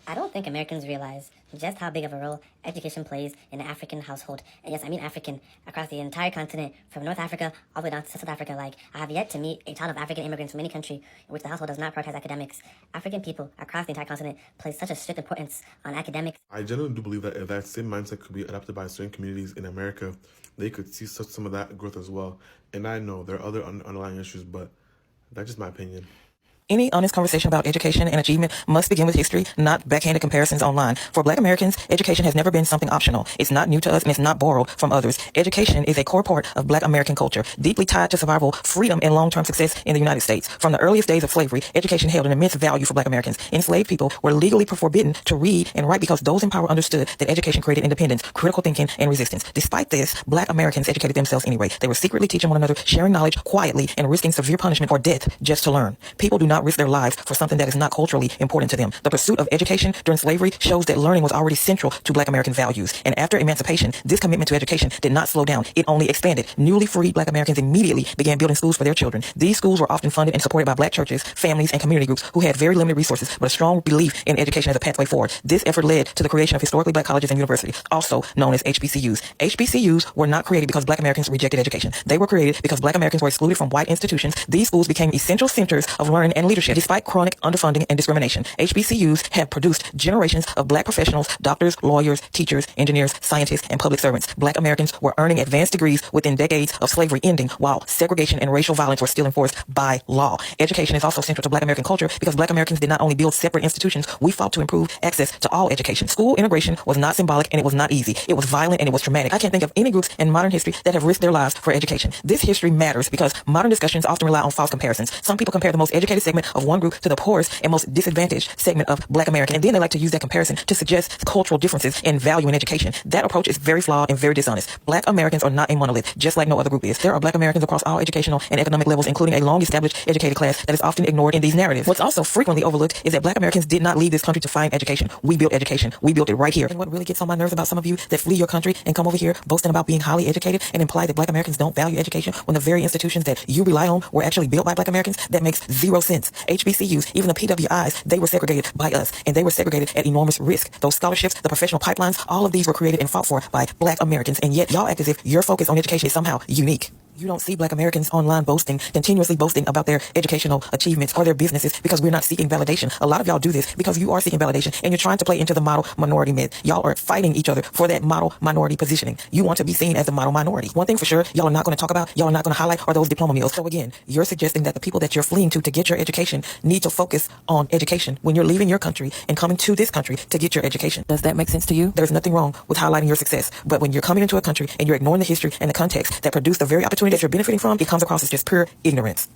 I don't think Americans realize just how big of a role education plays in an African household. And yes, I mean African, across the entire continent, from North Africa all the way down to South Africa. Like, I have yet to meet a child of African immigrants from any country in which the household does not prioritize academics. African people across the entire continent place such a strict importance on academics. I generally do believe that if that same mindset could be adopted by certain communities in America, they could see some of that growth as well. And I know there are other underlying issues, but that's just my opinion. Any honest conversation about education and achievement must begin with history, not backhanded comparisons online. For Black Americans, education has never been something optional. It's not new to us and it's not borrowed from others. Education is a core part of Black American culture, deeply tied to survival, freedom, and long-term success in the United States. From the earliest days of slavery, education held an immense value for Black Americans. Enslaved people were legally forbidden to read and write because those in power understood that education created independence, critical thinking, and resistance. Despite this, Black Americans educated themselves anyway. They were secretly teaching one another, sharing knowledge quietly, and risking severe punishment or death just to learn. People do not risk their lives for something that is not culturally important to them. The pursuit of education during slavery shows that learning was already central to Black American values. And after emancipation, this commitment to education did not slow down. It only expanded. Newly freed Black Americans immediately began building schools for their children. These schools were often funded and supported by Black churches, families, and community groups who had very limited resources, but a strong belief in education as a pathway forward. This effort led to the creation of historically Black colleges and universities, also known as HBCUs. HBCUs were not created because Black Americans rejected education. They were created because Black Americans were excluded from white institutions. These schools became essential centers of learning and leadership. Despite chronic underfunding and discrimination, HBCUs have produced generations of Black professionals, doctors, lawyers, teachers, engineers, scientists, and public servants. Black Americans were earning advanced degrees within decades of slavery ending, while segregation and racial violence were still enforced by law. Education is also central to Black American culture because Black Americans did not only build separate institutions, we fought to improve access to all education. School integration was not symbolic and it was not easy. It was violent and it was traumatic. I can't think of any groups in modern history that have risked their lives for education. This history matters because modern discussions often rely on false comparisons. Some people compare the most educated segment of one group to the poorest and most disadvantaged segment of Black American, and then they like to use that comparison to suggest cultural differences in value in education. That approach is very flawed and very dishonest. Black Americans are not a monolith, just like no other group is. There are Black Americans across all educational and economic levels, including a long-established educated class that is often ignored in these narratives. What's also frequently overlooked is that Black Americans did not leave this country to find education. We built education. We built it right here. And what really gets on my nerves about some of you that flee your country and come over here boasting about being highly educated and imply that Black Americans don't value education when the very institutions that you rely on were actually built by Black Americans, that makes zero sense. HBCUs, even the PWIs, they were segregated by us, and they were segregated at enormous risk. Those scholarships, the professional pipelines, all of these were created and fought for by Black Americans, and yet y'all act as if your focus on education is somehow unique. You don't see Black Americans online continuously boasting about their educational achievements or their businesses because we're not seeking validation. A lot of y'all do this because you are seeking validation and you're trying to play into the model minority myth. Y'all are fighting each other for that model minority positioning. You want to be seen as the model minority. One thing for sure, y'all are not going to talk about, y'all are not going to highlight are those diploma mills. So again, you're suggesting that the people that you're fleeing to get your education need to focus on education when you're leaving your country and coming to this country to get your education. Does that make sense to you? There's nothing wrong with highlighting your success, but when you're coming into a country and you're ignoring the history and the context that produced the very opportunity that you're benefiting from, it comes across as just pure ignorance.